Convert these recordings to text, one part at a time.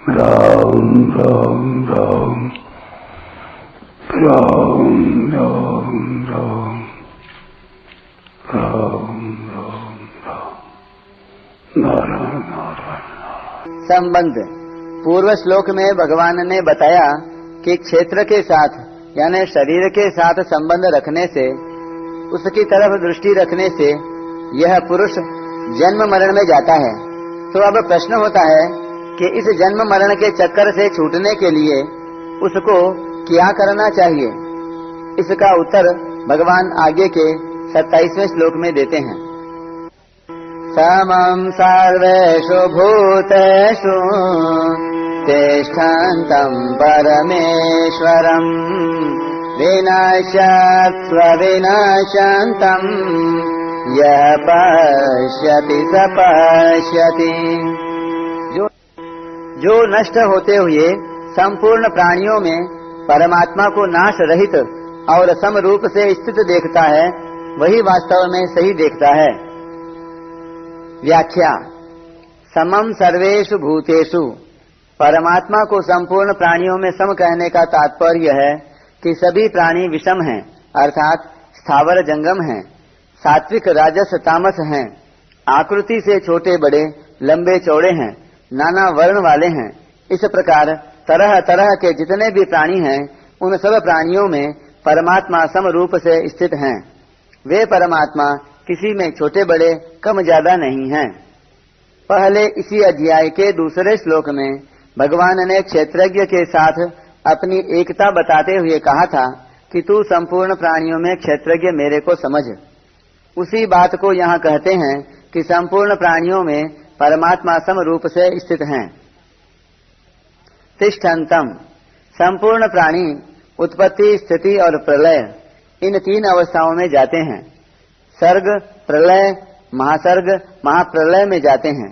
राम राम राम राम राम राम राम राम राम नारायण नारायण। संबंध। पूर्व श्लोक में भगवान ने बताया कि क्षेत्र के साथ यानी शरीर के साथ संबंध रखने से, उसकी तरफ दृष्टि रखने से यह पुरुष जन्म मरण में जाता है। तो अब प्रश्न होता है कि इस जन्म मरण के चक्कर से छूटने के लिए उसको क्या करना चाहिए। इसका उत्तर भगवान आगे के 27वें श्लोक में देते हैं। समं सर्वेषु भूतेषु तिष्ठन्तं परमेश्वरं विनाशात् विनाशन्तं यः पश्यति स पश्यति। जो नष्ट होते हुए संपूर्ण प्राणियों में परमात्मा को नाश रहित और समरूप से स्थित देखता है, वही वास्तव में सही देखता है। व्याख्या। समम सर्वेषु भूतेषु, परमात्मा को संपूर्ण प्राणियों में सम कहने का तात्पर्य है कि सभी प्राणी विषम हैं, अर्थात स्थावर जंगम हैं, सात्विक राजस तामस हैं, आकृति से छोटे बड़े लंबे चौड़े हैं, नाना वर्ण वाले हैं। इस प्रकार तरह तरह के जितने भी प्राणी हैं, उन सब प्राणियों में परमात्मा समरूप से स्थित हैं। वे परमात्मा किसी में छोटे बड़े कम ज्यादा नहीं हैं। पहले इसी अध्याय के दूसरे श्लोक में भगवान ने क्षेत्रज्ञ के साथ अपनी एकता बताते हुए कहा था कि तू संपूर्ण प्राणियों में क्षेत्रज्ञ मेरे को समझ। उसी बात को यहाँ कहते हैं कि संपूर्ण प्राणियों में परमात्मा समरूप से स्थित हैं। तिष्ठन्तम, संपूर्ण प्राणी उत्पत्ति, स्थिति और प्रलय इन तीन अवस्थाओं में जाते हैं। सर्ग, प्रलय, महासर्ग, महाप्रलय में जाते हैं।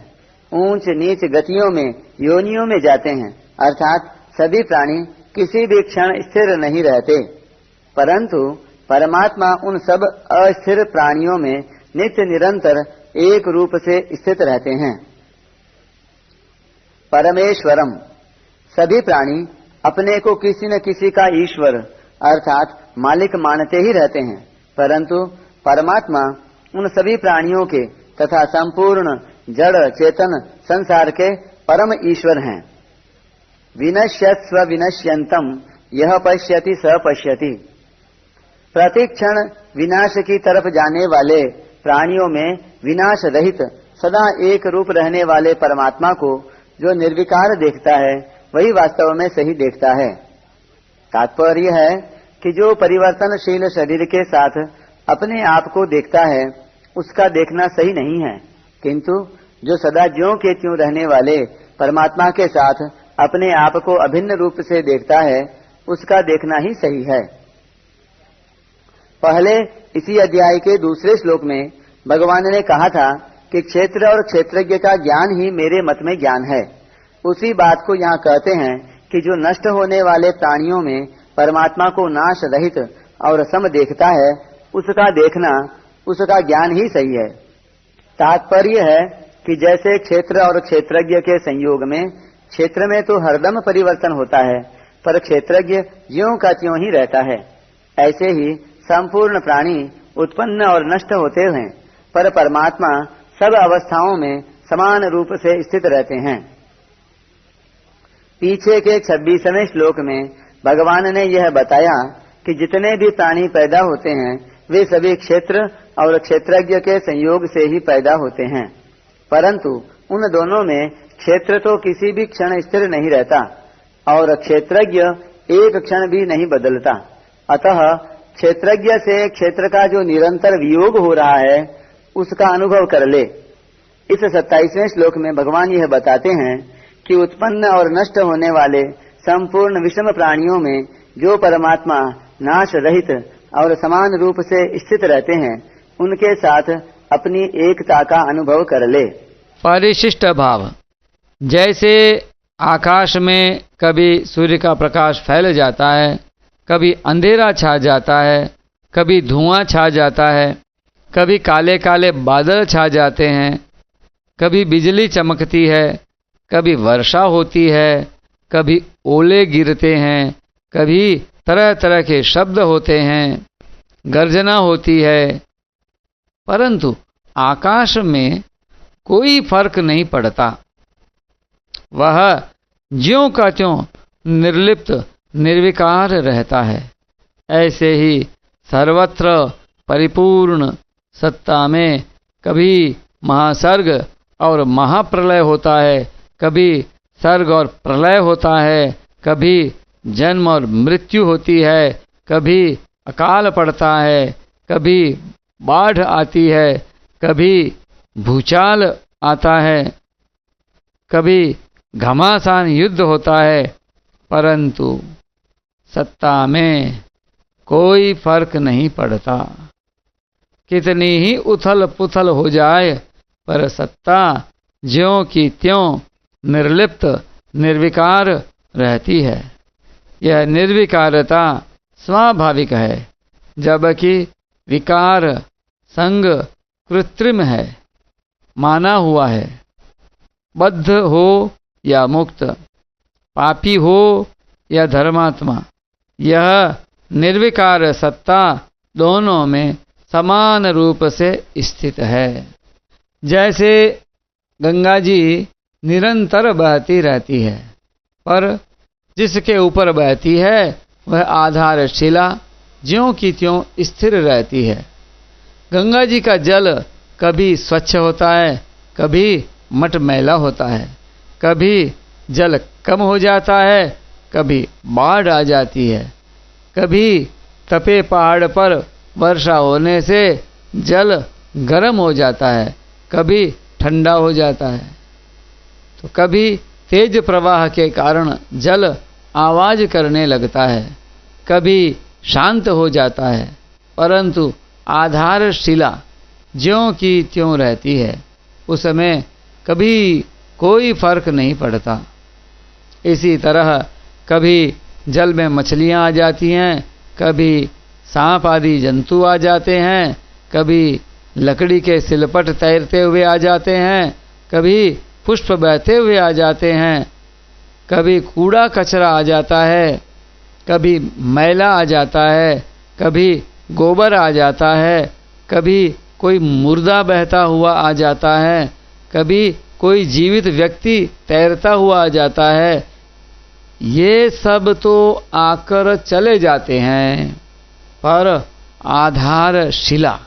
ऊंच नीच गतियों में, योनियों में जाते हैं, अर्थात सभी प्राणी किसी भी क्षण स्थिर नहीं रहते, परंतु परमात्मा उन सब अस्थिर प्राणियों में नित्य निरंतर एक रूप से स्थित रहते हैं। परमेश्वरम, सभी प्राणी अपने को किसी न किसी का ईश्वर अर्थात मालिक मानते ही रहते हैं, परंतु परमात्मा उन सभी प्राणियों के तथा संपूर्ण जड़ चेतन संसार के परम ईश्वर हैं। विनश्यत्स्व विनश्यन्तम यह पश्यति स पश्यति, प्रतिक्षण विनाश की तरफ जाने वाले प्राणियों में विनाश रहित सदा एक रूप रहने वाले परमात्मा को जो निर्विकार देखता है, वही वास्तव में सही देखता है। तात्पर्य है कि जो परिवर्तनशील शरीर के साथ अपने आप को देखता है, उसका देखना सही नहीं है, किंतु जो सदा ज्यों के त्यों रहने वाले परमात्मा के साथ अपने आप को अभिन्न रूप से देखता है, उसका देखना ही सही है। पहले इसी अध्याय के दूसरे श्लोक में भगवान ने कहा था कि क्षेत्र और क्षेत्रज्ञ का ज्ञान ही मेरे मत में ज्ञान है। उसी बात को यहाँ कहते हैं कि जो नष्ट होने वाले प्राणियों में परमात्मा को नाश रहित और सम देखता है, उसका देखना, उसका ज्ञान ही सही है। तात्पर्य है कि जैसे क्षेत्र और क्षेत्रज्ञ के संयोग में क्षेत्र में तो हरदम परिवर्तन होता है, पर क्षेत्रज्ञ ज्यों का त्यों ही रहता है, ऐसे ही संपूर्ण प्राणी उत्पन्न और नष्ट होते हैं, पर परमात्मा सब अवस्थाओं में समान रूप से स्थित रहते हैं। पीछे के 26वें श्लोक में भगवान ने यह बताया कि जितने भी प्राणी पैदा होते हैं, वे सभी क्षेत्र और क्षेत्रज्ञ के संयोग से ही पैदा होते हैं, परंतु उन दोनों में क्षेत्र तो किसी भी क्षण स्थिर नहीं रहता और क्षेत्रज्ञ एक क्षण भी नहीं बदलता। अतः क्षेत्रज्ञ से क्षेत्र का जो निरंतर वियोग हो रहा है, उसका अनुभव कर ले। इस 27वें श्लोक में भगवान यह बताते हैं कि उत्पन्न और नष्ट होने वाले संपूर्ण विषम प्राणियों में जो परमात्मा नाश रहित और समान रूप से स्थित रहते हैं, उनके साथ अपनी एकता का अनुभव कर ले। परिशिष्ट भाव। जैसे आकाश में कभी सूर्य का प्रकाश फैल जाता है, कभी अंधेरा छा जाता है, कभी धुआं छा जाता है, कभी काले काले बादल छा जाते हैं, कभी बिजली चमकती है, कभी वर्षा होती है, कभी ओले गिरते हैं, कभी तरह तरह के शब्द होते हैं, गर्जना होती है, परंतु आकाश में कोई फर्क नहीं पड़ता। वह ज्यों का त्यों निर्लिप्त निर्विकार रहता है। ऐसे ही सर्वत्र परिपूर्ण सत्ता में कभी महासर्ग और महाप्रलय होता है, कभी सर्ग और प्रलय होता है, कभी जन्म और मृत्यु होती है, कभी अकाल पड़ता है, कभी बाढ़ आती है, कभी भूचाल आता है, कभी घमासान युद्ध होता है, परंतु सत्ता में कोई फर्क नहीं पड़ता। कितनी ही उथल पुथल हो जाए, पर सत्ता ज्यों की त्यों निर्लिप्त निर्विकार रहती है। यह निर्विकारता स्वाभाविक है, जबकि विकार संग कृत्रिम है, माना हुआ है। बद्ध हो या मुक्त, पापी हो या धर्मात्मा, यह निर्विकार सत्ता दोनों में समान रूप से स्थित है। जैसे गंगा जी निरंतर बहती रहती है, पर जिसके ऊपर बहती है वह आधारशिला ज्यों की त्यों स्थिर रहती है। गंगा जी का जल कभी स्वच्छ होता है, कभी मटमैला होता है, कभी जल कम हो जाता है, कभी बाढ़ आ जाती है, कभी तपे पहाड़ पर वर्षा होने से जल गर्म हो जाता है, कभी ठंडा हो जाता है, तो कभी तेज प्रवाह के कारण जल आवाज करने लगता है, कभी शांत हो जाता है, परंतु आधारशिला ज्यों की त्यों रहती है। उसमें कभी कोई फर्क नहीं पड़ता। इसी तरह कभी जल में मछलियां आ जाती हैं, कभी सांप आदि जंतु आ जाते हैं, कभी लकड़ी के सिलपट तैरते हुए आ जाते हैं, कभी पुष्प बहते हुए आ जाते हैं, कभी कूड़ा कचरा आ जाता है, कभी मैला आ जाता है, कभी गोबर आ जाता है, कभी कोई मुर्दा बहता हुआ आ जाता है, कभी कोई जीवित व्यक्ति तैरता हुआ आ जाता है। ये सब तो आकर चले जाते हैं, पर आधारशिला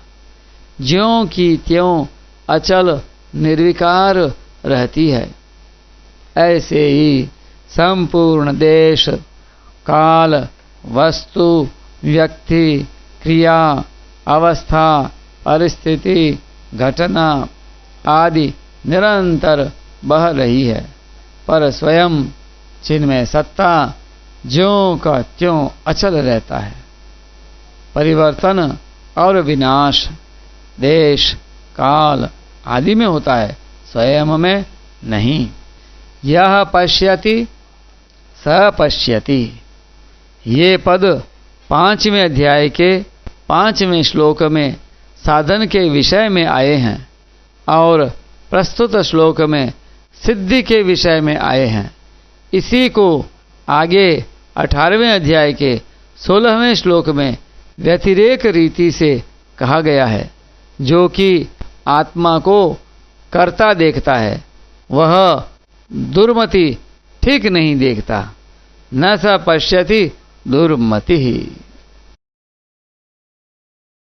ज्यों की त्यों अचल निर्विकार रहती है। ऐसे ही संपूर्ण देश, काल, वस्तु, व्यक्ति, क्रिया, अवस्था, परिस्थिति, घटना आदि निरंतर बह रही है, पर स्वयं जिनमें सत्ता ज्यों का त्यों अचल रहता है। परिवर्तन और विनाश देश, काल आदि में होता है, स्वयं में नहीं। यह पश्यति स पश्यति, ये पद 5वें अध्याय के 5वें श्लोक में साधन के विषय में आए हैं और प्रस्तुत श्लोक में सिद्धि के विषय में आए हैं। इसी को आगे 18वें अध्याय के 16वें श्लोक में व्यतिरेक रीति से कहा गया है। जो कि आत्मा को कर्ता देखता है, वह दुर्मति ठीक नहीं देखता। न स पश्यति दुर्मति ही।